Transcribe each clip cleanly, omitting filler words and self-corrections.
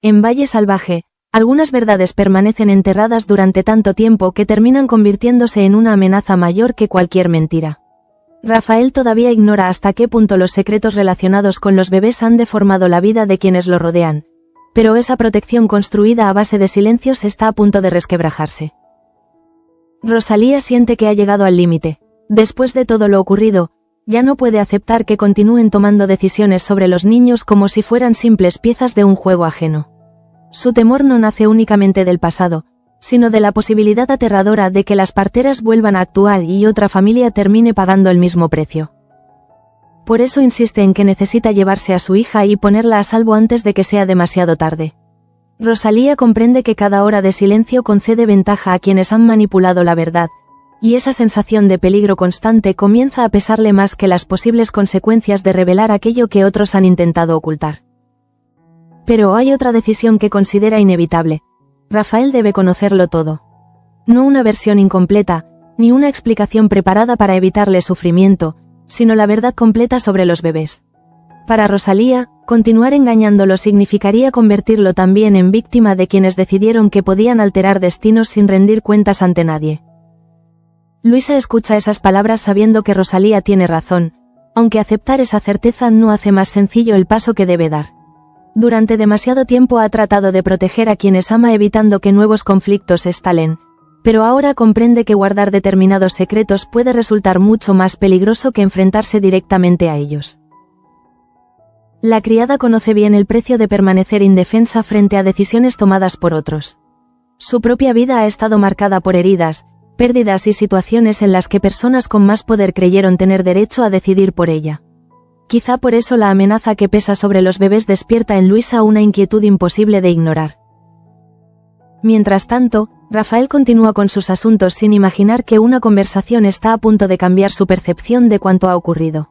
En Valle Salvaje, algunas verdades permanecen enterradas durante tanto tiempo que terminan convirtiéndose en una amenaza mayor que cualquier mentira. Rafael todavía ignora hasta qué punto los secretos relacionados con los bebés han deformado la vida de quienes lo rodean, pero esa protección construida a base de silencios está a punto de resquebrajarse. Rosalía siente que ha llegado al límite. Después de todo lo ocurrido, ya no puede aceptar que continúen tomando decisiones sobre los niños como si fueran simples piezas de un juego ajeno. Su temor no nace únicamente del pasado, sino de la posibilidad aterradora de que las parteras vuelvan a actuar y otra familia termine pagando el mismo precio. Por eso insiste en que necesita llevarse a su hija y ponerla a salvo antes de que sea demasiado tarde. Rosalía comprende que cada hora de silencio concede ventaja a quienes han manipulado la verdad, y esa sensación de peligro constante comienza a pesarle más que las posibles consecuencias de revelar aquello que otros han intentado ocultar. Pero hay otra decisión que considera inevitable. Rafael debe conocerlo todo. No una versión incompleta, ni una explicación preparada para evitarle sufrimiento, sino la verdad completa sobre los bebés. Para Rosalía, continuar engañándolo significaría convertirlo también en víctima de quienes decidieron que podían alterar destinos sin rendir cuentas ante nadie. Luisa escucha esas palabras sabiendo que Rosalía tiene razón, aunque aceptar esa certeza no hace más sencillo el paso que debe dar. Durante demasiado tiempo ha tratado de proteger a quienes ama evitando que nuevos conflictos estalen, pero ahora comprende que guardar determinados secretos puede resultar mucho más peligroso que enfrentarse directamente a ellos. La criada conoce bien el precio de permanecer indefensa frente a decisiones tomadas por otros. Su propia vida ha estado marcada por heridas, pérdidas y situaciones en las que personas con más poder creyeron tener derecho a decidir por ella. Quizá por eso la amenaza que pesa sobre los bebés despierta en Luisa una inquietud imposible de ignorar. Mientras tanto, Rafael continúa con sus asuntos sin imaginar que una conversación está a punto de cambiar su percepción de cuanto ha ocurrido.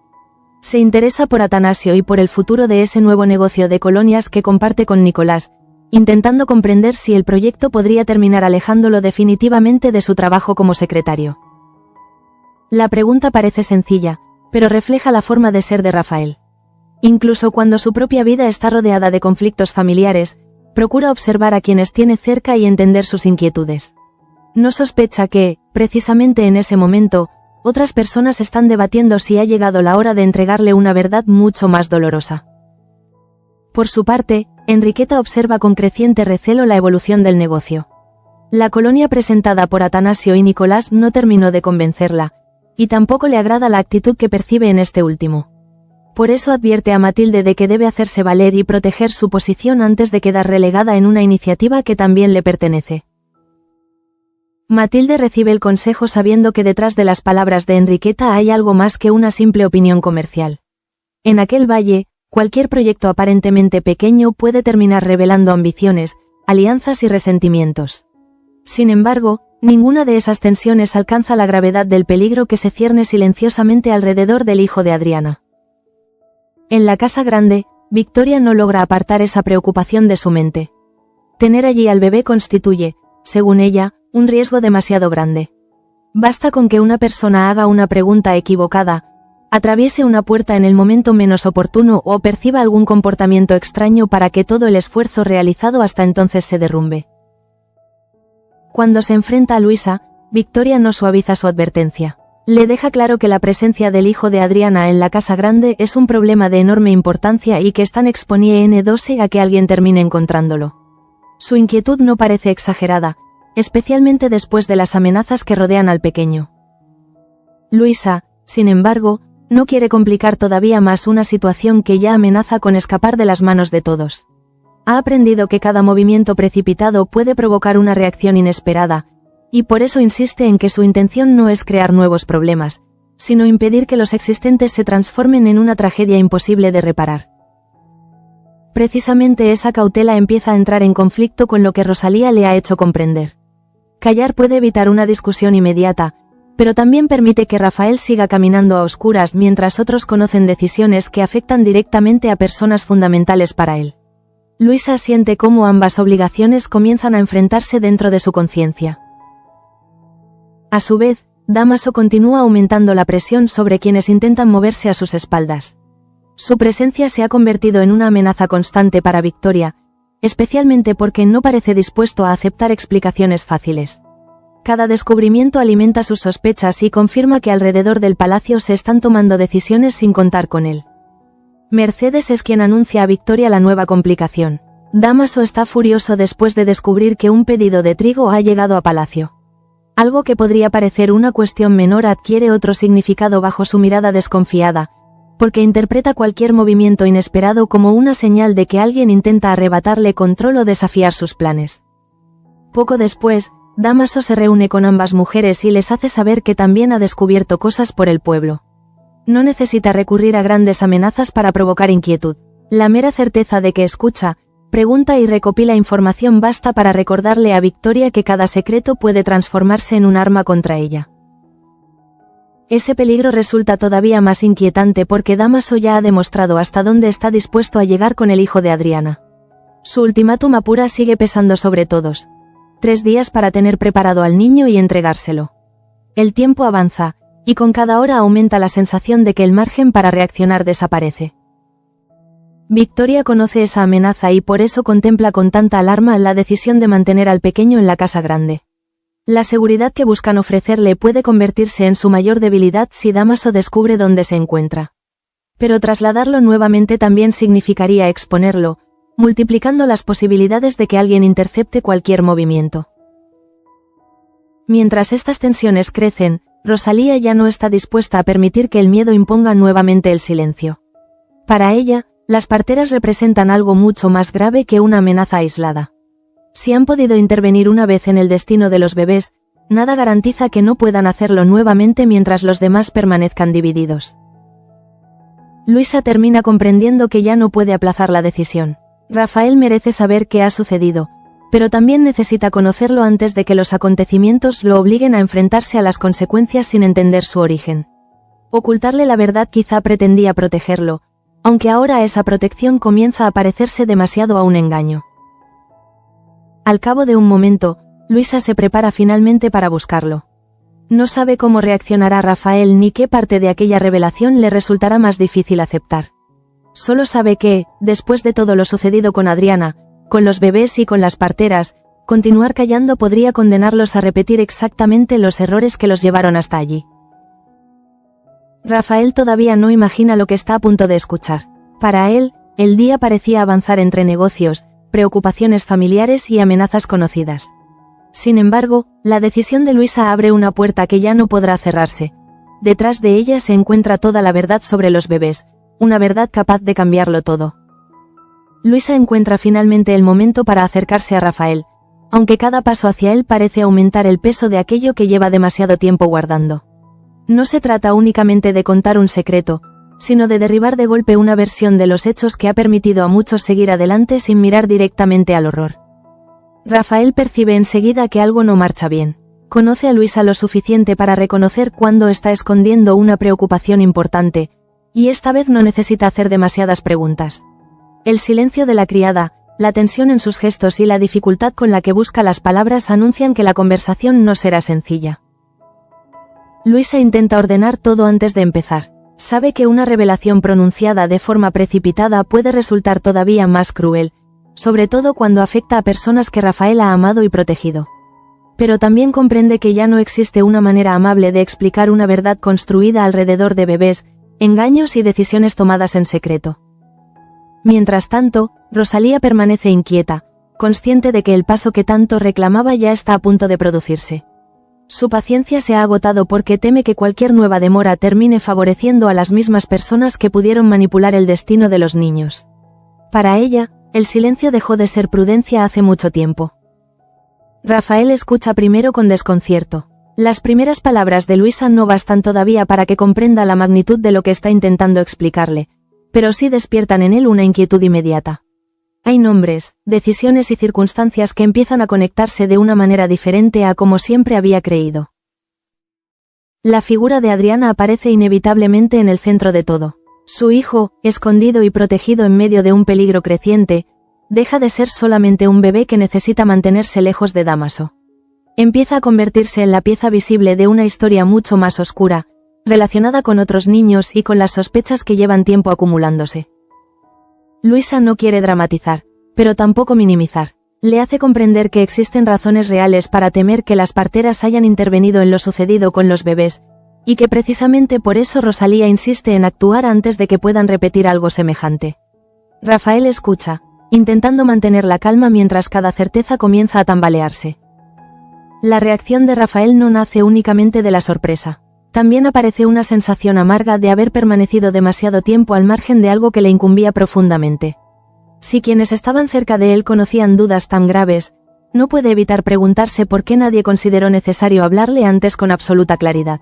Se interesa por Atanasio y por el futuro de ese nuevo negocio de colonias que comparte con Nicolás, intentando comprender si el proyecto podría terminar alejándolo definitivamente de su trabajo como secretario. La pregunta parece sencilla, pero refleja la forma de ser de Rafael. Incluso cuando su propia vida está rodeada de conflictos familiares, procura observar a quienes tiene cerca y entender sus inquietudes. No sospecha que, precisamente en ese momento, otras personas están debatiendo si ha llegado la hora de entregarle una verdad mucho más dolorosa. Por su parte, Enriqueta observa con creciente recelo la evolución del negocio. La colonia presentada por Atanasio y Nicolás no terminó de convencerla, y tampoco le agrada la actitud que percibe en este último. Por eso advierte a Matilde de que debe hacerse valer y proteger su posición antes de quedar relegada en una iniciativa que también le pertenece. Matilde recibe el consejo sabiendo que detrás de las palabras de Enriqueta hay algo más que una simple opinión comercial. En aquel valle, cualquier proyecto aparentemente pequeño puede terminar revelando ambiciones, alianzas y resentimientos. Sin embargo, ninguna de esas tensiones alcanza la gravedad del peligro que se cierne silenciosamente alrededor del hijo de Adriana. En la casa grande, Victoria no logra apartar esa preocupación de su mente. Tener allí al bebé constituye, según ella, un riesgo demasiado grande. Basta con que una persona haga una pregunta equivocada, atraviese una puerta en el momento menos oportuno o perciba algún comportamiento extraño para que todo el esfuerzo realizado hasta entonces se derrumbe. Cuando se enfrenta a Luisa, Victoria no suaviza su advertencia. Le deja claro que la presencia del hijo de Adriana en la casa grande es un problema de enorme importancia y que están exponiéndose a que alguien termine encontrándolo. Su inquietud no parece exagerada, especialmente después de las amenazas que rodean al pequeño. Luisa, sin embargo, no quiere complicar todavía más una situación que ya amenaza con escapar de las manos de todos. Ha aprendido que cada movimiento precipitado puede provocar una reacción inesperada, y por eso insiste en que su intención no es crear nuevos problemas, sino impedir que los existentes se transformen en una tragedia imposible de reparar. Precisamente esa cautela empieza a entrar en conflicto con lo que Rosalía le ha hecho comprender. Callar puede evitar una discusión inmediata, pero también permite que Rafael siga caminando a oscuras mientras otros conocen decisiones que afectan directamente a personas fundamentales para él. Luisa siente cómo ambas obligaciones comienzan a enfrentarse dentro de su conciencia. A su vez, Dámaso continúa aumentando la presión sobre quienes intentan moverse a sus espaldas. Su presencia se ha convertido en una amenaza constante para Victoria, especialmente porque no parece dispuesto a aceptar explicaciones fáciles. Cada descubrimiento alimenta sus sospechas y confirma que alrededor del palacio se están tomando decisiones sin contar con él. Mercedes es quien anuncia a Victoria la nueva complicación. Dámaso está furioso después de descubrir que un pedido de trigo ha llegado a palacio. Algo que podría parecer una cuestión menor adquiere otro significado bajo su mirada desconfiada, porque interpreta cualquier movimiento inesperado como una señal de que alguien intenta arrebatarle control o desafiar sus planes. Poco después, Dámaso se reúne con ambas mujeres y les hace saber que también ha descubierto cosas por el pueblo. No necesita recurrir a grandes amenazas para provocar inquietud. La mera certeza de que escucha, pregunta y recopila información basta para recordarle a Victoria que cada secreto puede transformarse en un arma contra ella. Ese peligro resulta todavía más inquietante porque Dámaso ya ha demostrado hasta dónde está dispuesto a llegar con el hijo de Adriana. Su ultimátum apura sigue pesando sobre todos. 3 días para tener preparado al niño y entregárselo. El tiempo avanza, y con cada hora aumenta la sensación de que el margen para reaccionar desaparece. Victoria conoce esa amenaza y por eso contempla con tanta alarma la decisión de mantener al pequeño en la casa grande. La seguridad que buscan ofrecerle puede convertirse en su mayor debilidad si Dámaso descubre dónde se encuentra. Pero trasladarlo nuevamente también significaría exponerlo, multiplicando las posibilidades de que alguien intercepte cualquier movimiento. Mientras estas tensiones crecen, Rosalía ya no está dispuesta a permitir que el miedo imponga nuevamente el silencio. Para ella, las parteras representan algo mucho más grave que una amenaza aislada. Si han podido intervenir una vez en el destino de los bebés, nada garantiza que no puedan hacerlo nuevamente mientras los demás permanezcan divididos. Luisa termina comprendiendo que ya no puede aplazar la decisión. Rafael merece saber qué ha sucedido, pero también necesita conocerlo antes de que los acontecimientos lo obliguen a enfrentarse a las consecuencias sin entender su origen. Ocultarle la verdad quizá pretendía protegerlo, aunque ahora esa protección comienza a parecerse demasiado a un engaño. Al cabo de un momento, Luisa se prepara finalmente para buscarlo. No sabe cómo reaccionará Rafael ni qué parte de aquella revelación le resultará más difícil aceptar. Solo sabe que, después de todo lo sucedido con Adriana, con los bebés y con las parteras, continuar callando podría condenarlos a repetir exactamente los errores que los llevaron hasta allí. Rafael todavía no imagina lo que está a punto de escuchar. Para él, el día parecía avanzar entre negocios, preocupaciones familiares y amenazas conocidas. Sin embargo, la decisión de Luisa abre una puerta que ya no podrá cerrarse. Detrás de ella se encuentra toda la verdad sobre los bebés, una verdad capaz de cambiarlo todo. Luisa encuentra finalmente el momento para acercarse a Rafael, aunque cada paso hacia él parece aumentar el peso de aquello que lleva demasiado tiempo guardando. No se trata únicamente de contar un secreto, sino de derribar de golpe una versión de los hechos que ha permitido a muchos seguir adelante sin mirar directamente al horror. Rafael percibe enseguida que algo no marcha bien. Conoce a Luisa lo suficiente para reconocer cuando está escondiendo una preocupación importante, y esta vez no necesita hacer demasiadas preguntas. El silencio de la criada, la tensión en sus gestos y la dificultad con la que busca las palabras anuncian que la conversación no será sencilla. Luisa intenta ordenar todo antes de empezar. Sabe que una revelación pronunciada de forma precipitada puede resultar todavía más cruel, sobre todo cuando afecta a personas que Rafael ha amado y protegido. Pero también comprende que ya no existe una manera amable de explicar una verdad construida alrededor de bebés, engaños y decisiones tomadas en secreto. Mientras tanto, Rosalía permanece inquieta, consciente de que el paso que tanto reclamaba ya está a punto de producirse. Su paciencia se ha agotado porque teme que cualquier nueva demora termine favoreciendo a las mismas personas que pudieron manipular el destino de los niños. Para ella, el silencio dejó de ser prudencia hace mucho tiempo. Rafael escucha primero con desconcierto. Las primeras palabras de Luisa no bastan todavía para que comprenda la magnitud de lo que está intentando explicarle, pero sí despiertan en él una inquietud inmediata. Hay nombres, decisiones y circunstancias que empiezan a conectarse de una manera diferente a como siempre había creído. La figura de Adriana aparece inevitablemente en el centro de todo. Su hijo, escondido y protegido en medio de un peligro creciente, deja de ser solamente un bebé que necesita mantenerse lejos de Dámaso. Empieza a convertirse en la pieza visible de una historia mucho más oscura, relacionada con otros niños y con las sospechas que llevan tiempo acumulándose. Luisa no quiere dramatizar, pero tampoco minimizar. Le hace comprender que existen razones reales para temer que las parteras hayan intervenido en lo sucedido con los bebés, y que precisamente por eso Rosalía insiste en actuar antes de que puedan repetir algo semejante. Rafael escucha, intentando mantener la calma mientras cada certeza comienza a tambalearse. La reacción de Rafael no nace únicamente de la sorpresa. También aparece una sensación amarga de haber permanecido demasiado tiempo al margen de algo que le incumbía profundamente. Si quienes estaban cerca de él conocían dudas tan graves, no puede evitar preguntarse por qué nadie consideró necesario hablarle antes con absoluta claridad.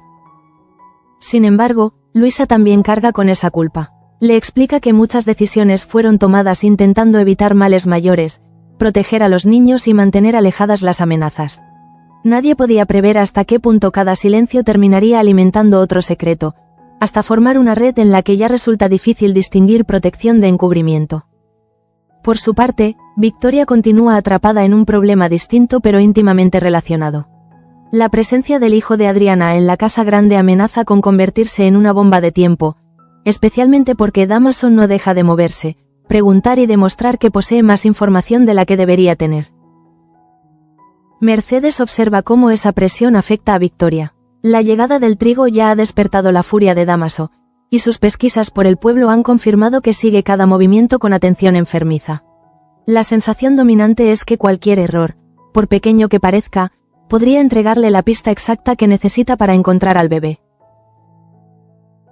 Sin embargo, Luisa también carga con esa culpa. Le explica que muchas decisiones fueron tomadas intentando evitar males mayores, proteger a los niños y mantener alejadas las amenazas. Nadie podía prever hasta qué punto cada silencio terminaría alimentando otro secreto, hasta formar una red en la que ya resulta difícil distinguir protección de encubrimiento. Por su parte, Victoria continúa atrapada en un problema distinto pero íntimamente relacionado. La presencia del hijo de Adriana en la casa grande amenaza con convertirse en una bomba de tiempo, especialmente porque Dámaso no deja de moverse, preguntar y demostrar que posee más información de la que debería tener. Mercedes observa cómo esa presión afecta a Victoria. La llegada del trigo ya ha despertado la furia de Dámaso, y sus pesquisas por el pueblo han confirmado que sigue cada movimiento con atención enfermiza. La sensación dominante es que cualquier error, por pequeño que parezca, podría entregarle la pista exacta que necesita para encontrar al bebé.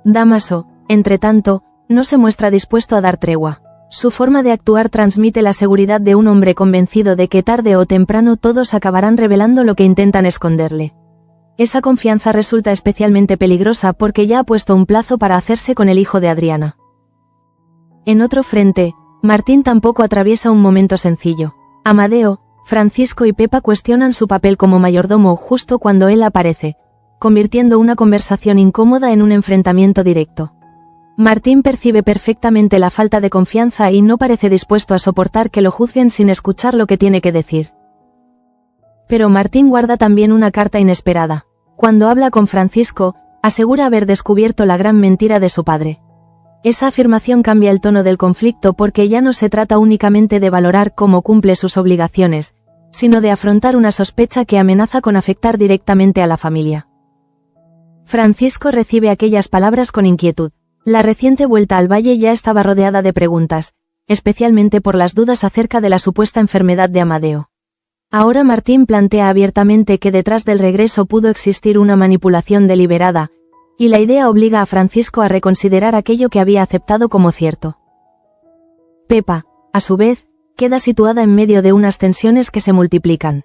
Dámaso, entretanto, no se muestra dispuesto a dar tregua. Su forma de actuar transmite la seguridad de un hombre convencido de que tarde o temprano todos acabarán revelando lo que intentan esconderle. Esa confianza resulta especialmente peligrosa porque ya ha puesto un plazo para hacerse con el hijo de Adriana. En otro frente, Martín tampoco atraviesa un momento sencillo. Amadeo, Francisco y Pepa cuestionan su papel como mayordomo justo cuando él aparece, convirtiendo una conversación incómoda en un enfrentamiento directo. Martín percibe perfectamente la falta de confianza y no parece dispuesto a soportar que lo juzguen sin escuchar lo que tiene que decir. Pero Martín guarda también una carta inesperada. Cuando habla con Francisco, asegura haber descubierto la gran mentira de su padre. Esa afirmación cambia el tono del conflicto porque ya no se trata únicamente de valorar cómo cumple sus obligaciones, sino de afrontar una sospecha que amenaza con afectar directamente a la familia. Francisco recibe aquellas palabras con inquietud. La reciente vuelta al valle ya estaba rodeada de preguntas, especialmente por las dudas acerca de la supuesta enfermedad de Amadeo. Ahora Martín plantea abiertamente que detrás del regreso pudo existir una manipulación deliberada, y la idea obliga a Francisco a reconsiderar aquello que había aceptado como cierto. Pepa, a su vez, queda situada en medio de unas tensiones que se multiplican.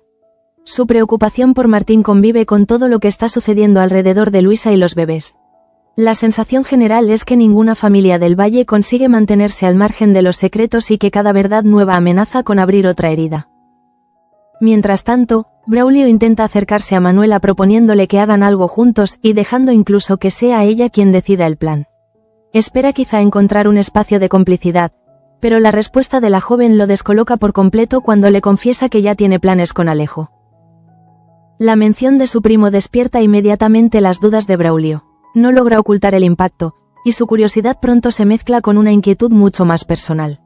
Su preocupación por Martín convive con todo lo que está sucediendo alrededor de Luisa y los bebés. La sensación general es que ninguna familia del Valle consigue mantenerse al margen de los secretos y que cada verdad nueva amenaza con abrir otra herida. Mientras tanto, Braulio intenta acercarse a Manuela proponiéndole que hagan algo juntos y dejando incluso que sea ella quien decida el plan. Espera quizá encontrar un espacio de complicidad, pero la respuesta de la joven lo descoloca por completo cuando le confiesa que ya tiene planes con Alejo. La mención de su primo despierta inmediatamente las dudas de Braulio. No logra ocultar el impacto, y su curiosidad pronto se mezcla con una inquietud mucho más personal.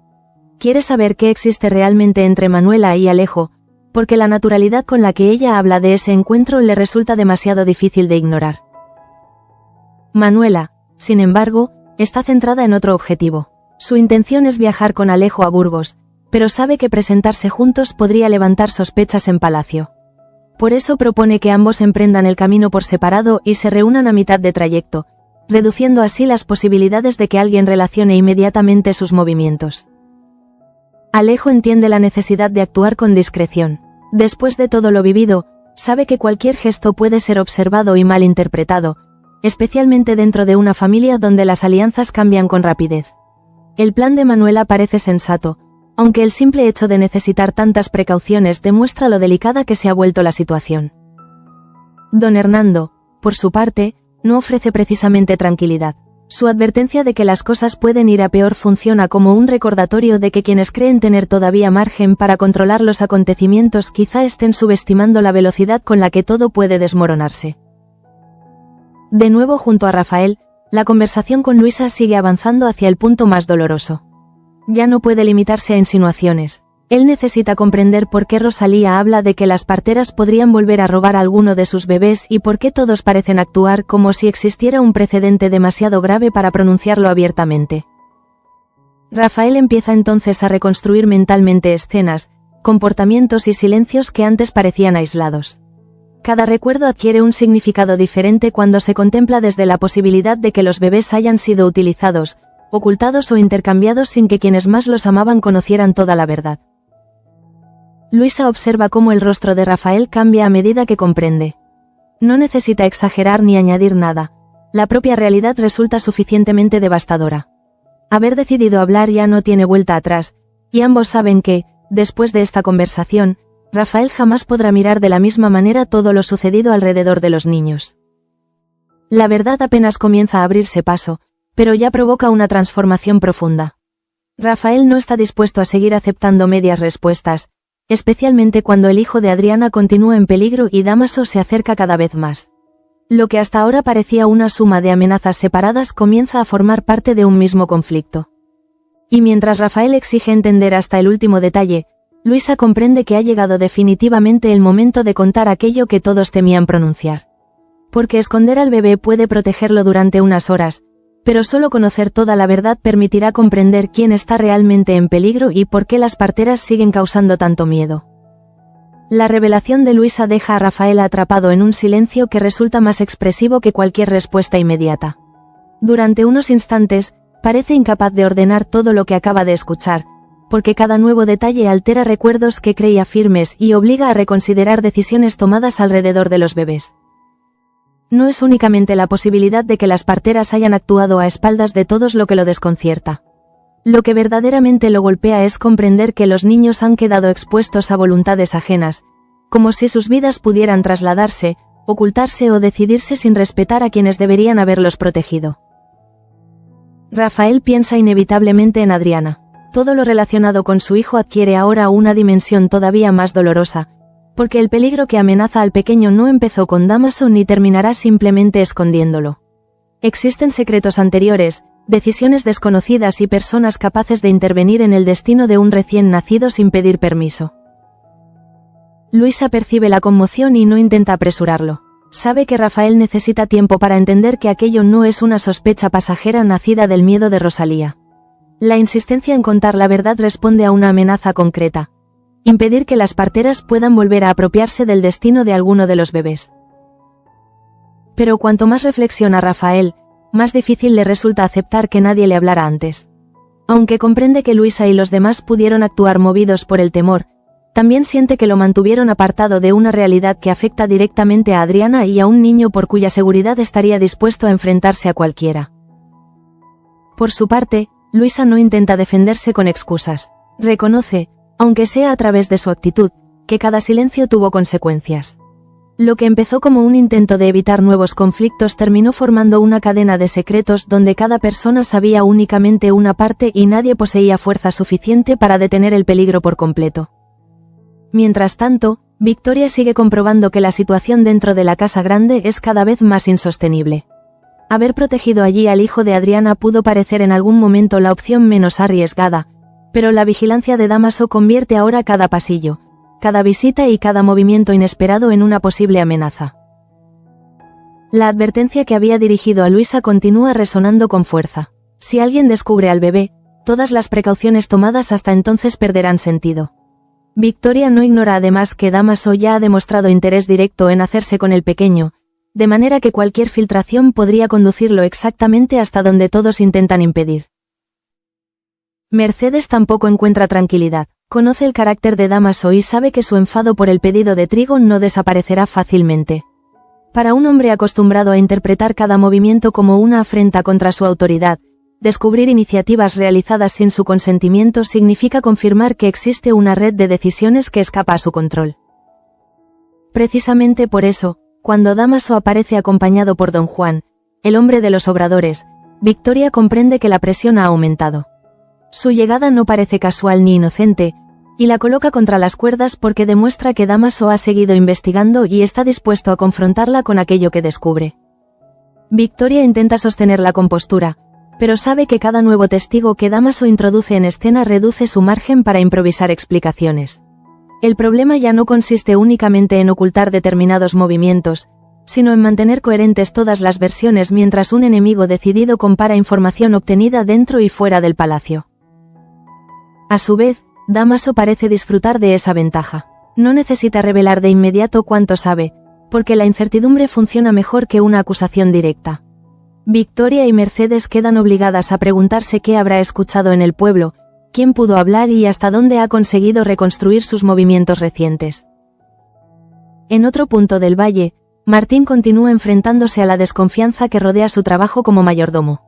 Quiere saber qué existe realmente entre Manuela y Alejo, porque la naturalidad con la que ella habla de ese encuentro le resulta demasiado difícil de ignorar. Manuela, sin embargo, está centrada en otro objetivo. Su intención es viajar con Alejo a Burgos, pero sabe que presentarse juntos podría levantar sospechas en Palacio. Por eso propone que ambos emprendan el camino por separado y se reúnan a mitad de trayecto, reduciendo así las posibilidades de que alguien relacione inmediatamente sus movimientos. Alejo entiende la necesidad de actuar con discreción. Después de todo lo vivido, sabe que cualquier gesto puede ser observado y mal interpretado, especialmente dentro de una familia donde las alianzas cambian con rapidez. El plan de Manuela parece sensato, aunque el simple hecho de necesitar tantas precauciones demuestra lo delicada que se ha vuelto la situación. Don Hernando, por su parte, no ofrece precisamente tranquilidad. Su advertencia de que las cosas pueden ir a peor funciona como un recordatorio de que quienes creen tener todavía margen para controlar los acontecimientos quizá estén subestimando la velocidad con la que todo puede desmoronarse. De nuevo junto a Rafael, la conversación con Luisa sigue avanzando hacia el punto más doloroso. Ya no puede limitarse a insinuaciones. Él necesita comprender por qué Rosalía habla de que las parteras podrían volver a robar a alguno de sus bebés y por qué todos parecen actuar como si existiera un precedente demasiado grave para pronunciarlo abiertamente. Rafael empieza entonces a reconstruir mentalmente escenas, comportamientos y silencios que antes parecían aislados. Cada recuerdo adquiere un significado diferente cuando se contempla desde la posibilidad de que los bebés hayan sido utilizados, ocultados o intercambiados sin que quienes más los amaban conocieran toda la verdad. Luisa observa cómo el rostro de Rafael cambia a medida que comprende. No necesita exagerar ni añadir nada. La propia realidad resulta suficientemente devastadora. Haber decidido hablar ya no tiene vuelta atrás, y ambos saben que, después de esta conversación, Rafael jamás podrá mirar de la misma manera todo lo sucedido alrededor de los niños. La verdad apenas comienza a abrirse paso, pero ya provoca una transformación profunda. Rafael no está dispuesto a seguir aceptando medias respuestas, especialmente cuando el hijo de Adriana continúa en peligro y Dámaso se acerca cada vez más. Lo que hasta ahora parecía una suma de amenazas separadas comienza a formar parte de un mismo conflicto. Y mientras Rafael exige entender hasta el último detalle, Luisa comprende que ha llegado definitivamente el momento de contar aquello que todos temían pronunciar. Porque esconder al bebé puede protegerlo durante unas horas, pero solo conocer toda la verdad permitirá comprender quién está realmente en peligro y por qué las parteras siguen causando tanto miedo. La revelación de Luisa deja a Rafael atrapado en un silencio que resulta más expresivo que cualquier respuesta inmediata. Durante unos instantes, parece incapaz de ordenar todo lo que acaba de escuchar, porque cada nuevo detalle altera recuerdos que creía firmes y obliga a reconsiderar decisiones tomadas alrededor de los bebés. No es únicamente la posibilidad de que las parteras hayan actuado a espaldas de todos lo que lo desconcierta. Lo que verdaderamente lo golpea es comprender que los niños han quedado expuestos a voluntades ajenas, como si sus vidas pudieran trasladarse, ocultarse o decidirse sin respetar a quienes deberían haberlos protegido. Rafael piensa inevitablemente en Adriana. Todo lo relacionado con su hijo adquiere ahora una dimensión todavía más dolorosa, porque el peligro que amenaza al pequeño no empezó con Dámaso ni terminará simplemente escondiéndolo. Existen secretos anteriores, decisiones desconocidas y personas capaces de intervenir en el destino de un recién nacido sin pedir permiso. Luisa percibe la conmoción y no intenta apresurarlo. Sabe que Rafael necesita tiempo para entender que aquello no es una sospecha pasajera nacida del miedo de Rosalía. La insistencia en contar la verdad responde a una amenaza concreta: impedir que las parteras puedan volver a apropiarse del destino de alguno de los bebés. Pero cuanto más reflexiona Rafael, más difícil le resulta aceptar que nadie le hablara antes. Aunque comprende que Luisa y los demás pudieron actuar movidos por el temor, también siente que lo mantuvieron apartado de una realidad que afecta directamente a Adriana y a un niño por cuya seguridad estaría dispuesto a enfrentarse a cualquiera. Por su parte, Luisa no intenta defenderse con excusas. Reconoce, aunque sea a través de su actitud, que cada silencio tuvo consecuencias. Lo que empezó como un intento de evitar nuevos conflictos terminó formando una cadena de secretos donde cada persona sabía únicamente una parte y nadie poseía fuerza suficiente para detener el peligro por completo. Mientras tanto, Victoria sigue comprobando que la situación dentro de la casa grande es cada vez más insostenible. Haber protegido allí al hijo de Adriana pudo parecer en algún momento la opción menos arriesgada, pero la vigilancia de Dámaso convierte ahora cada pasillo, cada visita y cada movimiento inesperado en una posible amenaza. La advertencia que había dirigido a Luisa continúa resonando con fuerza. Si alguien descubre al bebé, todas las precauciones tomadas hasta entonces perderán sentido. Victoria no ignora además que Dámaso ya ha demostrado interés directo en hacerse con el pequeño, de manera que cualquier filtración podría conducirlo exactamente hasta donde todos intentan impedir. Mercedes tampoco encuentra tranquilidad. Conoce el carácter de Dámaso y sabe que su enfado por el pedido de trigo no desaparecerá fácilmente. Para un hombre acostumbrado a interpretar cada movimiento como una afrenta contra su autoridad, descubrir iniciativas realizadas sin su consentimiento significa confirmar que existe una red de decisiones que escapa a su control. Precisamente por eso, cuando Dámaso aparece acompañado por Don Juan, el hombre de los obradores, Victoria comprende que la presión ha aumentado. Su llegada no parece casual ni inocente, y la coloca contra las cuerdas porque demuestra que Dámaso ha seguido investigando y está dispuesto a confrontarla con aquello que descubre. Victoria intenta sostener la compostura, pero sabe que cada nuevo testigo que Dámaso introduce en escena reduce su margen para improvisar explicaciones. El problema ya no consiste únicamente en ocultar determinados movimientos, sino en mantener coherentes todas las versiones mientras un enemigo decidido compara información obtenida dentro y fuera del palacio. A su vez, Dámaso parece disfrutar de esa ventaja. No necesita revelar de inmediato cuánto sabe, porque la incertidumbre funciona mejor que una acusación directa. Victoria y Mercedes quedan obligadas a preguntarse qué habrá escuchado en el pueblo, quién pudo hablar y hasta dónde ha conseguido reconstruir sus movimientos recientes. En otro punto del valle, Martín continúa enfrentándose a la desconfianza que rodea su trabajo como mayordomo.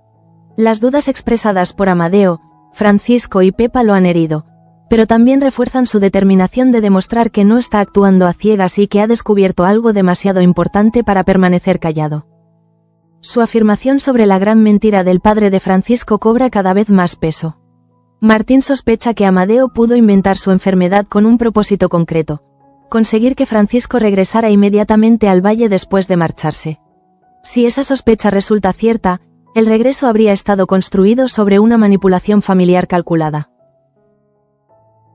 Las dudas expresadas por Amadeo, Francisco y Pepa lo han herido, pero también refuerzan su determinación de demostrar que no está actuando a ciegas y que ha descubierto algo demasiado importante para permanecer callado. Su afirmación sobre la gran mentira del padre de Francisco cobra cada vez más peso. Martín sospecha que Amadeo pudo inventar su enfermedad con un propósito concreto: conseguir que Francisco regresara inmediatamente al valle después de marcharse. Si esa sospecha resulta cierta, el regreso habría estado construido sobre una manipulación familiar calculada.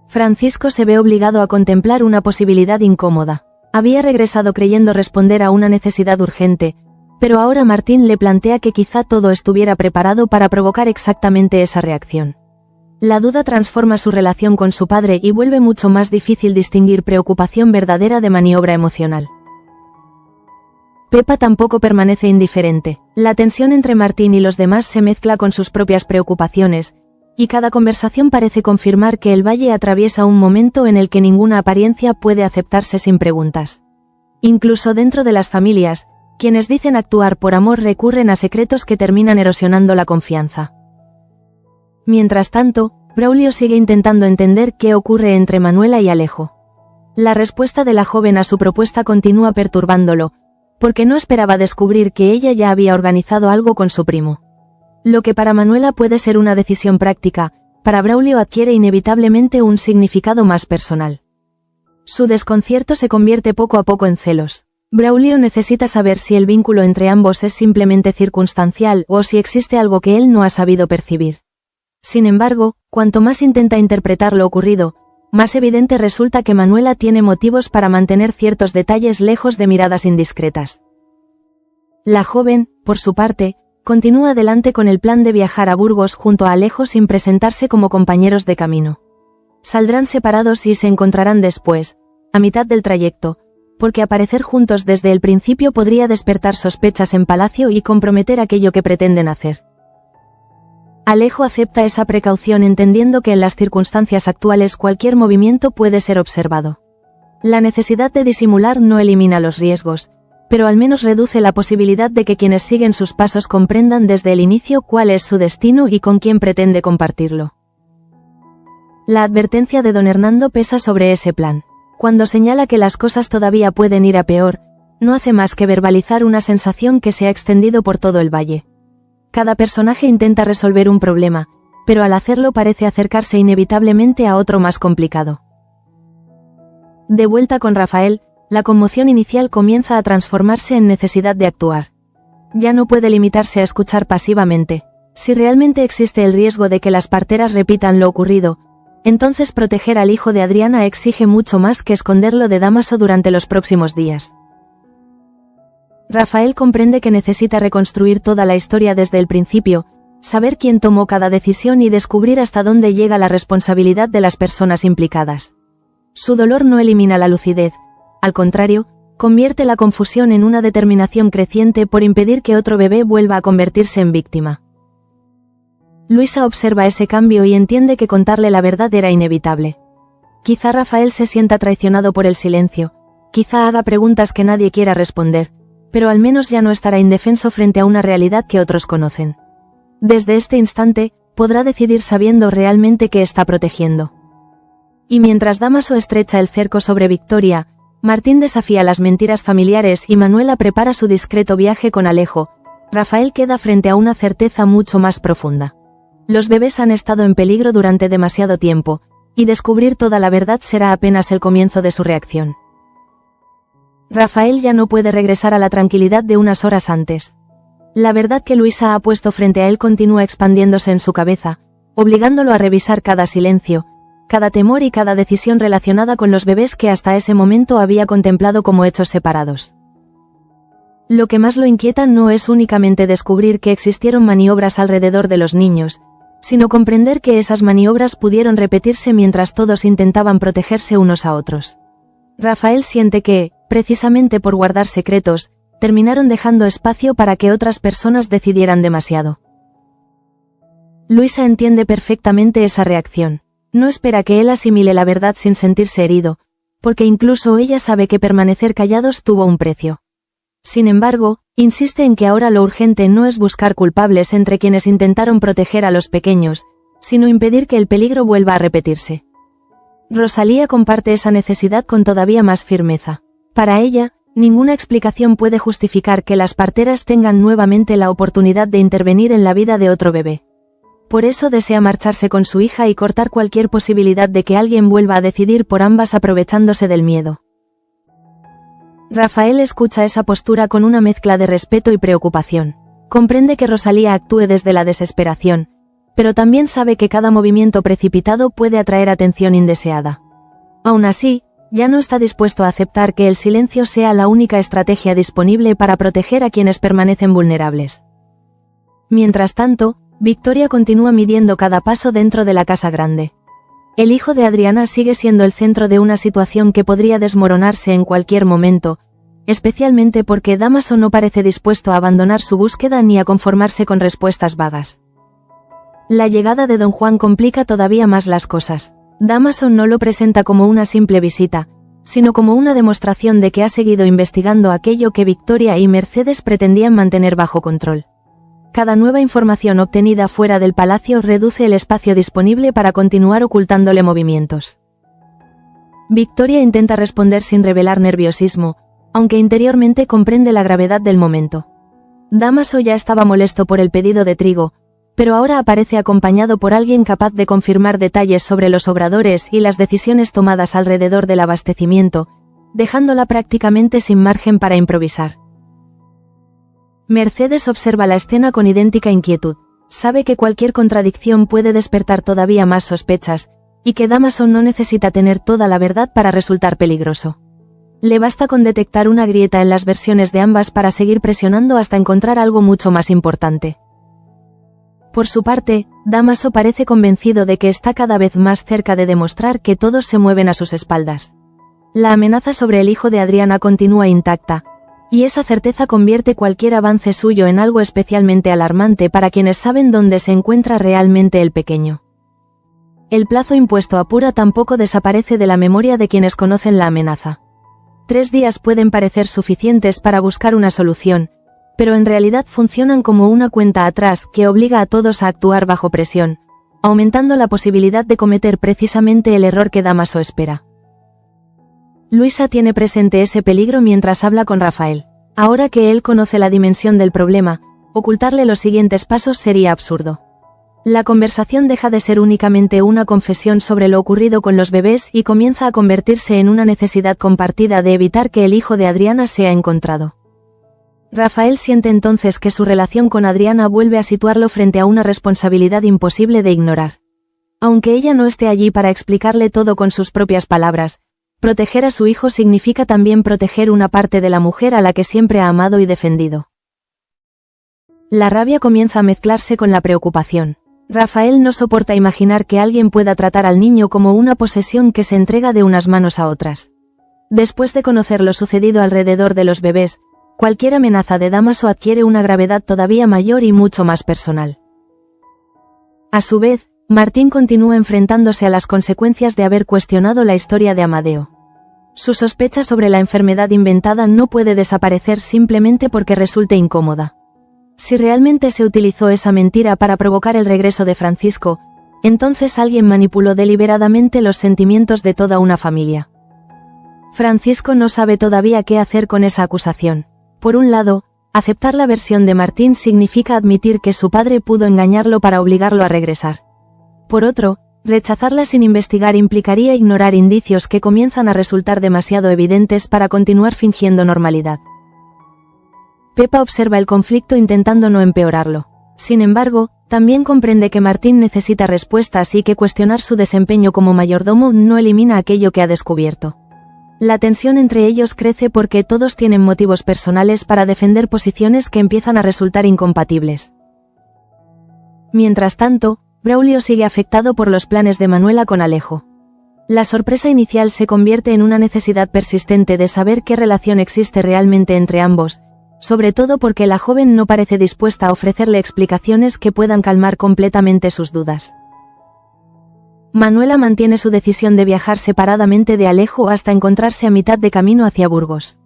Francisco se ve obligado a contemplar una posibilidad incómoda. Había regresado creyendo responder a una necesidad urgente, pero ahora Martín le plantea que quizá todo estuviera preparado para provocar exactamente esa reacción. La duda transforma su relación con su padre y vuelve mucho más difícil distinguir preocupación verdadera de maniobra emocional. Pepa tampoco permanece indiferente. La tensión entre Martín y los demás se mezcla con sus propias preocupaciones, y cada conversación parece confirmar que el valle atraviesa un momento en el que ninguna apariencia puede aceptarse sin preguntas. Incluso dentro de las familias, quienes dicen actuar por amor recurren a secretos que terminan erosionando la confianza. Mientras tanto, Braulio sigue intentando entender qué ocurre entre Manuela y Alejo. La respuesta de la joven a su propuesta continúa perturbándolo, porque no esperaba descubrir que ella ya había organizado algo con su primo. Lo que para Manuela puede ser una decisión práctica, para Braulio adquiere inevitablemente un significado más personal. Su desconcierto se convierte poco a poco en celos. Braulio necesita saber si el vínculo entre ambos es simplemente circunstancial o si existe algo que él no ha sabido percibir. Sin embargo, cuanto más intenta interpretar lo ocurrido, más evidente resulta que Manuela tiene motivos para mantener ciertos detalles lejos de miradas indiscretas. La joven, por su parte, continúa adelante con el plan de viajar a Burgos junto a Alejo sin presentarse como compañeros de camino. Saldrán separados y se encontrarán después, a mitad del trayecto, porque aparecer juntos desde el principio podría despertar sospechas en palacio y comprometer aquello que pretenden hacer. Alejo acepta esa precaución entendiendo que en las circunstancias actuales cualquier movimiento puede ser observado. La necesidad de disimular no elimina los riesgos, pero al menos reduce la posibilidad de que quienes siguen sus pasos comprendan desde el inicio cuál es su destino y con quién pretende compartirlo. La advertencia de don Hernando pesa sobre ese plan. Cuando señala que las cosas todavía pueden ir a peor, no hace más que verbalizar una sensación que se ha extendido por todo el valle. Cada personaje intenta resolver un problema, pero al hacerlo parece acercarse inevitablemente a otro más complicado. De vuelta con Rafael, la conmoción inicial comienza a transformarse en necesidad de actuar. Ya no puede limitarse a escuchar pasivamente. Si realmente existe el riesgo de que las parteras repitan lo ocurrido, entonces proteger al hijo de Adriana exige mucho más que esconderlo de Dámaso durante los próximos días. Rafael comprende que necesita reconstruir toda la historia desde el principio, saber quién tomó cada decisión y descubrir hasta dónde llega la responsabilidad de las personas implicadas. Su dolor no elimina la lucidez, al contrario, convierte la confusión en una determinación creciente por impedir que otro bebé vuelva a convertirse en víctima. Luisa observa ese cambio y entiende que contarle la verdad era inevitable. Quizá Rafael se sienta traicionado por el silencio, quizá haga preguntas que nadie quiera responder, pero al menos ya no estará indefenso frente a una realidad que otros conocen. Desde este instante, podrá decidir sabiendo realmente qué está protegiendo. Y mientras Dámaso estrecha el cerco sobre Victoria, Martín desafía las mentiras familiares y Manuela prepara su discreto viaje con Alejo, Rafael queda frente a una certeza mucho más profunda. Los bebés han estado en peligro durante demasiado tiempo, y descubrir toda la verdad será apenas el comienzo de su reacción. Rafael ya no puede regresar a la tranquilidad de unas horas antes. La verdad que Luisa ha puesto frente a él continúa expandiéndose en su cabeza, obligándolo a revisar cada silencio, cada temor y cada decisión relacionada con los bebés que hasta ese momento había contemplado como hechos separados. Lo que más lo inquieta no es únicamente descubrir que existieron maniobras alrededor de los niños, sino comprender que esas maniobras pudieron repetirse mientras todos intentaban protegerse unos a otros. Rafael siente que, precisamente por guardar secretos, terminaron dejando espacio para que otras personas decidieran demasiado. Luisa entiende perfectamente esa reacción. No espera que él asimile la verdad sin sentirse herido, porque incluso ella sabe que permanecer callados tuvo un precio. Sin embargo, insiste en que ahora lo urgente no es buscar culpables entre quienes intentaron proteger a los pequeños, sino impedir que el peligro vuelva a repetirse. Rosalía comparte esa necesidad con todavía más firmeza. Para ella, ninguna explicación puede justificar que las parteras tengan nuevamente la oportunidad de intervenir en la vida de otro bebé. Por eso desea marcharse con su hija y cortar cualquier posibilidad de que alguien vuelva a decidir por ambas aprovechándose del miedo. Rafael escucha esa postura con una mezcla de respeto y preocupación. Comprende que Rosalía actúe desde la desesperación, pero también sabe que cada movimiento precipitado puede atraer atención indeseada. Aún así, ya no está dispuesto a aceptar que el silencio sea la única estrategia disponible para proteger a quienes permanecen vulnerables. Mientras tanto, Victoria continúa midiendo cada paso dentro de la casa grande. El hijo de Adriana sigue siendo el centro de una situación que podría desmoronarse en cualquier momento, especialmente porque Dámaso no parece dispuesto a abandonar su búsqueda ni a conformarse con respuestas vagas. La llegada de Don Juan complica todavía más las cosas. Dámaso no lo presenta como una simple visita, sino como una demostración de que ha seguido investigando aquello que Victoria y Mercedes pretendían mantener bajo control. Cada nueva información obtenida fuera del palacio reduce el espacio disponible para continuar ocultándole movimientos. Victoria intenta responder sin revelar nerviosismo, aunque interiormente comprende la gravedad del momento. Dámaso ya estaba molesto por el pedido de trigo, pero ahora aparece acompañado por alguien capaz de confirmar detalles sobre los obradores y las decisiones tomadas alrededor del abastecimiento, dejándola prácticamente sin margen para improvisar. Mercedes observa la escena con idéntica inquietud. Sabe que cualquier contradicción puede despertar todavía más sospechas, y que Dámaso no necesita tener toda la verdad para resultar peligroso. Le basta con detectar una grieta en las versiones de ambas para seguir presionando hasta encontrar algo mucho más importante. Por su parte, Dámaso parece convencido de que está cada vez más cerca de demostrar que todos se mueven a sus espaldas. La amenaza sobre el hijo de Adriana continúa intacta, y esa certeza convierte cualquier avance suyo en algo especialmente alarmante para quienes saben dónde se encuentra realmente el pequeño. El plazo impuesto a Pura tampoco desaparece de la memoria de quienes conocen la amenaza. 3 días pueden parecer suficientes para buscar una solución, pero en realidad funcionan como una cuenta atrás que obliga a todos a actuar bajo presión, aumentando la posibilidad de cometer precisamente el error que Dámaso espera. Luisa tiene presente ese peligro mientras habla con Rafael. Ahora que él conoce la dimensión del problema, ocultarle los siguientes pasos sería absurdo. La conversación deja de ser únicamente una confesión sobre lo ocurrido con los bebés y comienza a convertirse en una necesidad compartida de evitar que el hijo de Adriana sea encontrado. Rafael siente entonces que su relación con Adriana vuelve a situarlo frente a una responsabilidad imposible de ignorar. Aunque ella no esté allí para explicarle todo con sus propias palabras, proteger a su hijo significa también proteger una parte de la mujer a la que siempre ha amado y defendido. La rabia comienza a mezclarse con la preocupación. Rafael no soporta imaginar que alguien pueda tratar al niño como una posesión que se entrega de unas manos a otras. Después de conocer lo sucedido alrededor de los bebés, cualquier amenaza de Dámaso adquiere una gravedad todavía mayor y mucho más personal. A su vez, Martín continúa enfrentándose a las consecuencias de haber cuestionado la historia de Amadeo. Su sospecha sobre la enfermedad inventada no puede desaparecer simplemente porque resulte incómoda. Si realmente se utilizó esa mentira para provocar el regreso de Francisco, entonces alguien manipuló deliberadamente los sentimientos de toda una familia. Francisco no sabe todavía qué hacer con esa acusación. Por un lado, aceptar la versión de Martín significa admitir que su padre pudo engañarlo para obligarlo a regresar. Por otro, rechazarla sin investigar implicaría ignorar indicios que comienzan a resultar demasiado evidentes para continuar fingiendo normalidad. Pepa observa el conflicto intentando no empeorarlo. Sin embargo, también comprende que Martín necesita respuestas y que cuestionar su desempeño como mayordomo no elimina aquello que ha descubierto. La tensión entre ellos crece porque todos tienen motivos personales para defender posiciones que empiezan a resultar incompatibles. Mientras tanto, Braulio sigue afectado por los planes de Manuela con Alejo. La sorpresa inicial se convierte en una necesidad persistente de saber qué relación existe realmente entre ambos, sobre todo porque la joven no parece dispuesta a ofrecerle explicaciones que puedan calmar completamente sus dudas. Manuela mantiene su decisión de viajar separadamente de Alejo hasta encontrarse a mitad de camino hacia Burgos.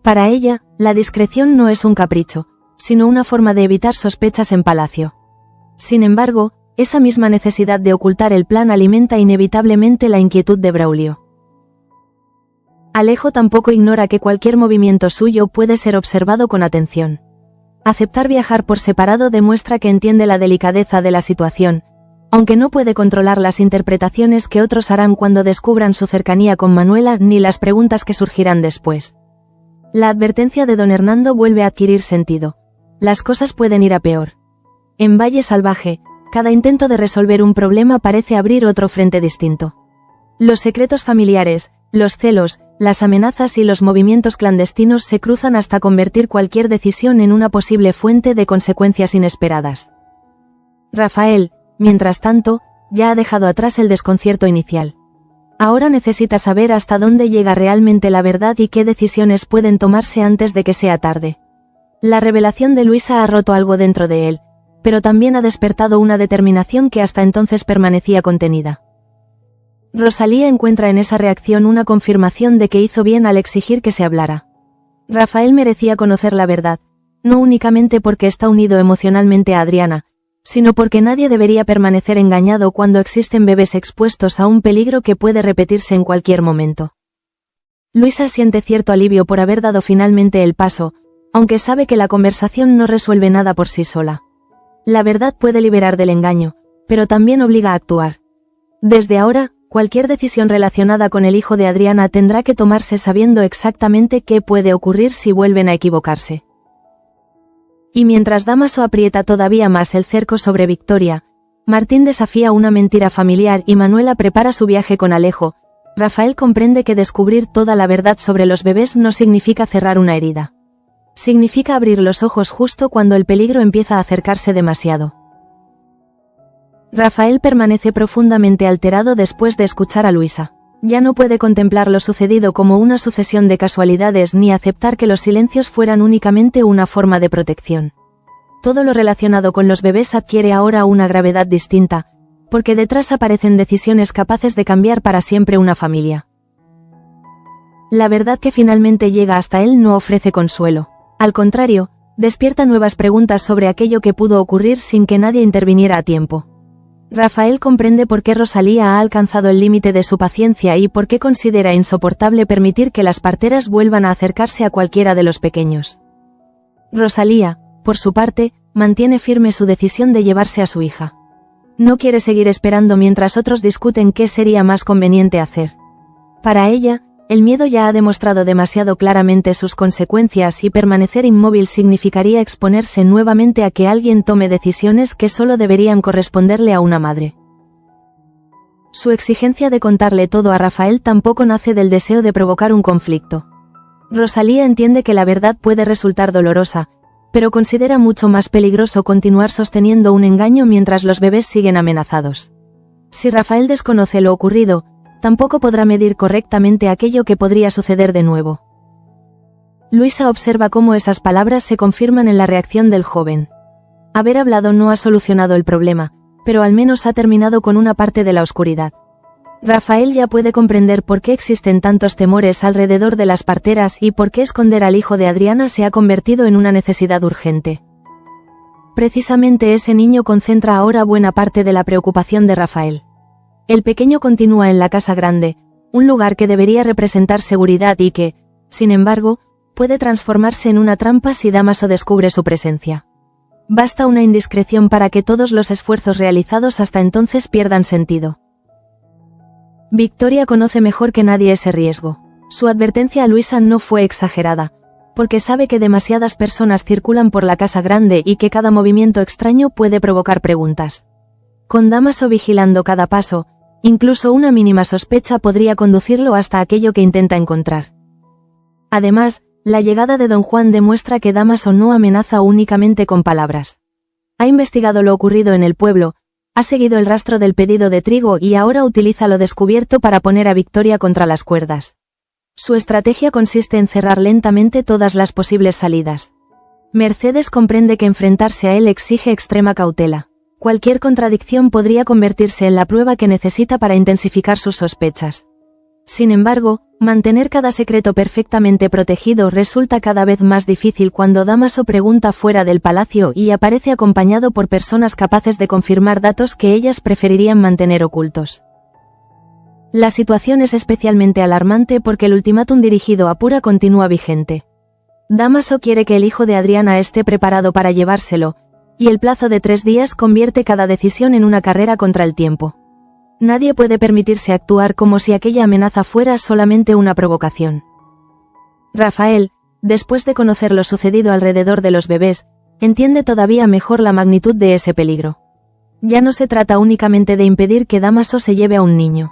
Para ella, la discreción no es un capricho, sino una forma de evitar sospechas en palacio. Sin embargo, esa misma necesidad de ocultar el plan alimenta inevitablemente la inquietud de Braulio. Alejo tampoco ignora que cualquier movimiento suyo puede ser observado con atención. Aceptar viajar por separado demuestra que entiende la delicadeza de la situación, aunque no puede controlar las interpretaciones que otros harán cuando descubran su cercanía con Manuela ni las preguntas que surgirán después. La advertencia de don Hernando vuelve a adquirir sentido. Las cosas pueden ir a peor. En Valle Salvaje, cada intento de resolver un problema parece abrir otro frente distinto. Los secretos familiares, los celos, las amenazas y los movimientos clandestinos se cruzan hasta convertir cualquier decisión en una posible fuente de consecuencias inesperadas. Rafael, mientras tanto, ya ha dejado atrás el desconcierto inicial. Ahora necesita saber hasta dónde llega realmente la verdad y qué decisiones pueden tomarse antes de que sea tarde. La revelación de Luisa ha roto algo dentro de él, pero también ha despertado una determinación que hasta entonces permanecía contenida. Rosalía encuentra en esa reacción una confirmación de que hizo bien al exigir que se hablara. Rafael merecía conocer la verdad, no únicamente porque está unido emocionalmente a Adriana, sino porque nadie debería permanecer engañado cuando existen bebés expuestos a un peligro que puede repetirse en cualquier momento. Luisa siente cierto alivio por haber dado finalmente el paso, aunque sabe que la conversación no resuelve nada por sí sola. La verdad puede liberar del engaño, pero también obliga a actuar. Desde ahora, cualquier decisión relacionada con el hijo de Adriana tendrá que tomarse sabiendo exactamente qué puede ocurrir si vuelven a equivocarse. Y mientras Dámaso aprieta todavía más el cerco sobre Victoria, Martín desafía una mentira familiar y Manuela prepara su viaje con Alejo, Rafael comprende que descubrir toda la verdad sobre los bebés no significa cerrar una herida. Significa abrir los ojos justo cuando el peligro empieza a acercarse demasiado. Rafael permanece profundamente alterado después de escuchar a Luisa. Ya no puede contemplar lo sucedido como una sucesión de casualidades ni aceptar que los silencios fueran únicamente una forma de protección. Todo lo relacionado con los bebés adquiere ahora una gravedad distinta, porque detrás aparecen decisiones capaces de cambiar para siempre una familia. La verdad que finalmente llega hasta él no ofrece consuelo. Al contrario, despierta nuevas preguntas sobre aquello que pudo ocurrir sin que nadie interviniera a tiempo. Rafael comprende por qué Rosalía ha alcanzado el límite de su paciencia y por qué considera insoportable permitir que las parteras vuelvan a acercarse a cualquiera de los pequeños. Rosalía, por su parte, mantiene firme su decisión de llevarse a su hija. No quiere seguir esperando mientras otros discuten qué sería más conveniente hacer. Para ella, el miedo ya ha demostrado demasiado claramente sus consecuencias y permanecer inmóvil significaría exponerse nuevamente a que alguien tome decisiones que solo deberían corresponderle a una madre. Su exigencia de contarle todo a Rafael tampoco nace del deseo de provocar un conflicto. Rosalía entiende que la verdad puede resultar dolorosa, pero considera mucho más peligroso continuar sosteniendo un engaño mientras los bebés siguen amenazados. Si Rafael desconoce lo ocurrido, tampoco podrá medir correctamente aquello que podría suceder de nuevo. Luisa observa cómo esas palabras se confirman en la reacción del joven. Haber hablado no ha solucionado el problema, pero al menos ha terminado con una parte de la oscuridad. Rafael ya puede comprender por qué existen tantos temores alrededor de las parteras y por qué esconder al hijo de Adriana se ha convertido en una necesidad urgente. Precisamente ese niño concentra ahora buena parte de la preocupación de Rafael. El pequeño continúa en la casa grande, un lugar que debería representar seguridad y que, sin embargo, puede transformarse en una trampa si Dámaso descubre su presencia. Basta una indiscreción para que todos los esfuerzos realizados hasta entonces pierdan sentido. Victoria conoce mejor que nadie ese riesgo. Su advertencia a Luisa no fue exagerada, porque sabe que demasiadas personas circulan por la casa grande y que cada movimiento extraño puede provocar preguntas. Con Dámaso vigilando cada paso, incluso una mínima sospecha podría conducirlo hasta aquello que intenta encontrar. Además, la llegada de Don Juan demuestra que Dámaso no amenaza únicamente con palabras. Ha investigado lo ocurrido en el pueblo, ha seguido el rastro del pedido de trigo y ahora utiliza lo descubierto para poner a Victoria contra las cuerdas. Su estrategia consiste en cerrar lentamente todas las posibles salidas. Mercedes comprende que enfrentarse a él exige extrema cautela. Cualquier contradicción podría convertirse en la prueba que necesita para intensificar sus sospechas. Sin embargo, mantener cada secreto perfectamente protegido resulta cada vez más difícil cuando Dámaso pregunta fuera del palacio y aparece acompañado por personas capaces de confirmar datos que ellas preferirían mantener ocultos. La situación es especialmente alarmante porque el ultimátum dirigido a Pura continúa vigente. Dámaso quiere que el hijo de Adriana esté preparado para llevárselo, y el plazo de 3 días convierte cada decisión en una carrera contra el tiempo. Nadie puede permitirse actuar como si aquella amenaza fuera solamente una provocación. Rafael, después de conocer lo sucedido alrededor de los bebés, entiende todavía mejor la magnitud de ese peligro. Ya no se trata únicamente de impedir que Dámaso se lleve a un niño.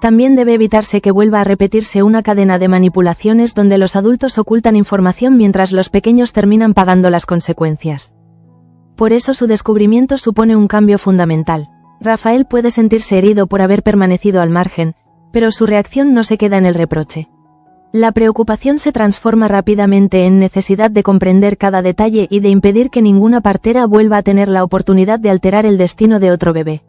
También debe evitarse que vuelva a repetirse una cadena de manipulaciones donde los adultos ocultan información mientras los pequeños terminan pagando las consecuencias. Por eso su descubrimiento supone un cambio fundamental. Rafael puede sentirse herido por haber permanecido al margen, pero su reacción no se queda en el reproche. La preocupación se transforma rápidamente en necesidad de comprender cada detalle y de impedir que ninguna partera vuelva a tener la oportunidad de alterar el destino de otro bebé.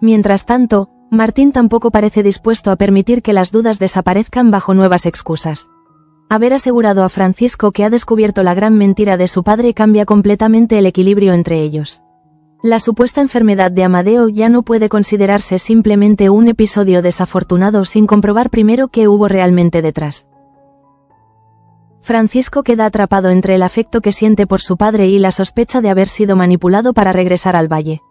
Mientras tanto, Martín tampoco parece dispuesto a permitir que las dudas desaparezcan bajo nuevas excusas. Haber asegurado a Francisco que ha descubierto la gran mentira de su padre cambia completamente el equilibrio entre ellos. La supuesta enfermedad de Amadeo ya no puede considerarse simplemente un episodio desafortunado sin comprobar primero qué hubo realmente detrás. Francisco queda atrapado entre el afecto que siente por su padre y la sospecha de haber sido manipulado para regresar al valle.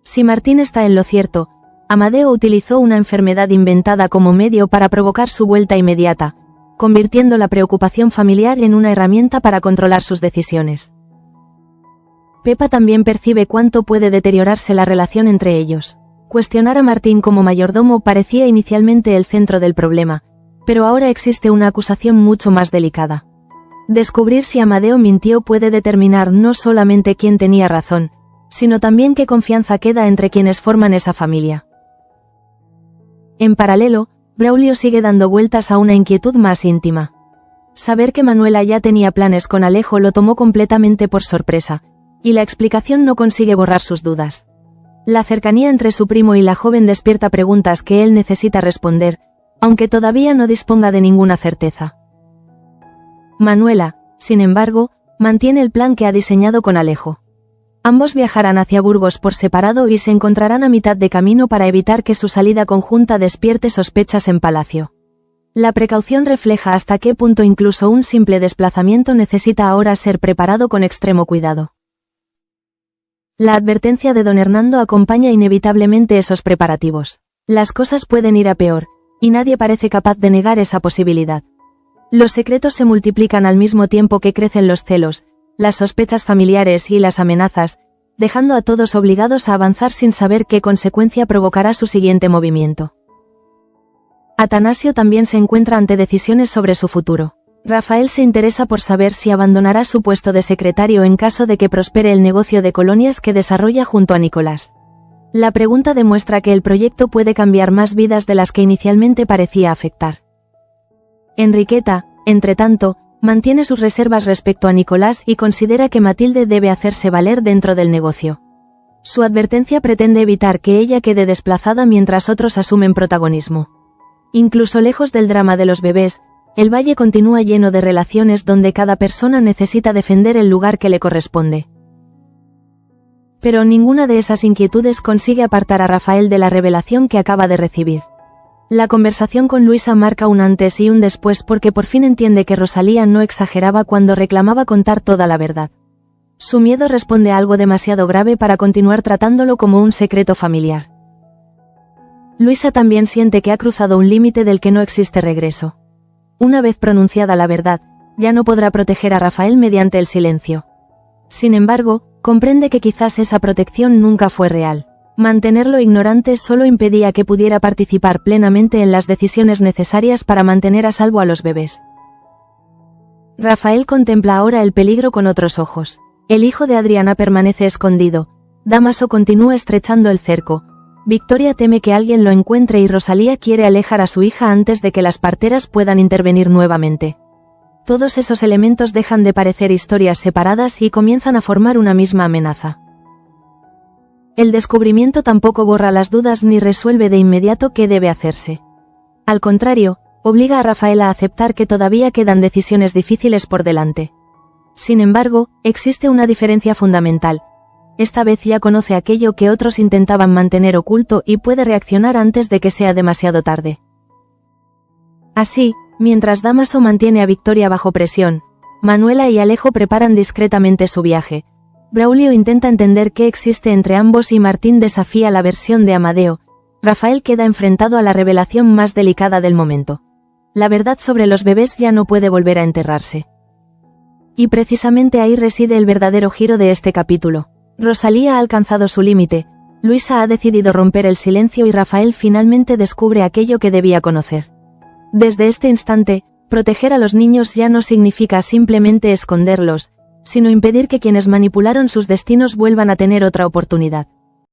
Si Martín está en lo cierto, Amadeo utilizó una enfermedad inventada como medio para provocar su vuelta inmediata, convirtiendo la preocupación familiar en una herramienta para controlar sus decisiones. Pepa también percibe cuánto puede deteriorarse la relación entre ellos. Cuestionar a Martín como mayordomo parecía inicialmente el centro del problema, pero ahora existe una acusación mucho más delicada. Descubrir si Amadeo mintió puede determinar no solamente quién tenía razón, sino también qué confianza queda entre quienes forman esa familia. En paralelo, Braulio sigue dando vueltas a una inquietud más íntima. Saber que Manuela ya tenía planes con Alejo lo tomó completamente por sorpresa, y la explicación no consigue borrar sus dudas. La cercanía entre su primo y la joven despierta preguntas que él necesita responder, aunque todavía no disponga de ninguna certeza. Manuela, sin embargo, mantiene el plan que ha diseñado con Alejo. Ambos viajarán hacia Burgos por separado y se encontrarán a mitad de camino para evitar que su salida conjunta despierte sospechas en Palacio. La precaución refleja hasta qué punto incluso un simple desplazamiento necesita ahora ser preparado con extremo cuidado. La advertencia de don Hernando acompaña inevitablemente esos preparativos. Las cosas pueden ir a peor, y nadie parece capaz de negar esa posibilidad. Los secretos se multiplican al mismo tiempo que crecen los celos, las sospechas familiares y las amenazas, dejando a todos obligados a avanzar sin saber qué consecuencia provocará su siguiente movimiento. Atanasio también se encuentra ante decisiones sobre su futuro. Rafael se interesa por saber si abandonará su puesto de secretario en caso de que prospere el negocio de colonias que desarrolla junto a Nicolás. La pregunta demuestra que el proyecto puede cambiar más vidas de las que inicialmente parecía afectar. Enriqueta, entretanto, mantiene sus reservas respecto a Nicolás y considera que Matilde debe hacerse valer dentro del negocio. Su advertencia pretende evitar que ella quede desplazada mientras otros asumen protagonismo. Incluso lejos del drama de los bebés, el valle continúa lleno de relaciones donde cada persona necesita defender el lugar que le corresponde. Pero ninguna de esas inquietudes consigue apartar a Rafael de la revelación que acaba de recibir. La conversación con Luisa marca un antes y un después porque por fin entiende que Rosalía no exageraba cuando reclamaba contar toda la verdad. Su miedo responde a algo demasiado grave para continuar tratándolo como un secreto familiar. Luisa también siente que ha cruzado un límite del que no existe regreso. Una vez pronunciada la verdad, ya no podrá proteger a Rafael mediante el silencio. Sin embargo, comprende que quizás esa protección nunca fue real. Mantenerlo ignorante solo impedía que pudiera participar plenamente en las decisiones necesarias para mantener a salvo a los bebés. Rafael contempla ahora el peligro con otros ojos. El hijo de Adriana permanece escondido. Dámaso continúa estrechando el cerco. Victoria teme que alguien lo encuentre y Rosalía quiere alejar a su hija antes de que las parteras puedan intervenir nuevamente. Todos esos elementos dejan de parecer historias separadas y comienzan a formar una misma amenaza. El descubrimiento tampoco borra las dudas ni resuelve de inmediato qué debe hacerse. Al contrario, obliga a Rafael a aceptar que todavía quedan decisiones difíciles por delante. Sin embargo, existe una diferencia fundamental. Esta vez ya conoce aquello que otros intentaban mantener oculto y puede reaccionar antes de que sea demasiado tarde. Así, mientras Dámaso mantiene a Victoria bajo presión, Manuela y Alejo preparan discretamente su viaje. Braulio intenta entender qué existe entre ambos y Martín desafía la versión de Amadeo. Rafael queda enfrentado a la revelación más delicada del momento. La verdad sobre los bebés ya no puede volver a enterrarse. Y precisamente ahí reside el verdadero giro de este capítulo. Rosalía ha alcanzado su límite, Luisa ha decidido romper el silencio y Rafael finalmente descubre aquello que debía conocer. Desde este instante, proteger a los niños ya no significa simplemente esconderlos, sino impedir que quienes manipularon sus destinos vuelvan a tener otra oportunidad.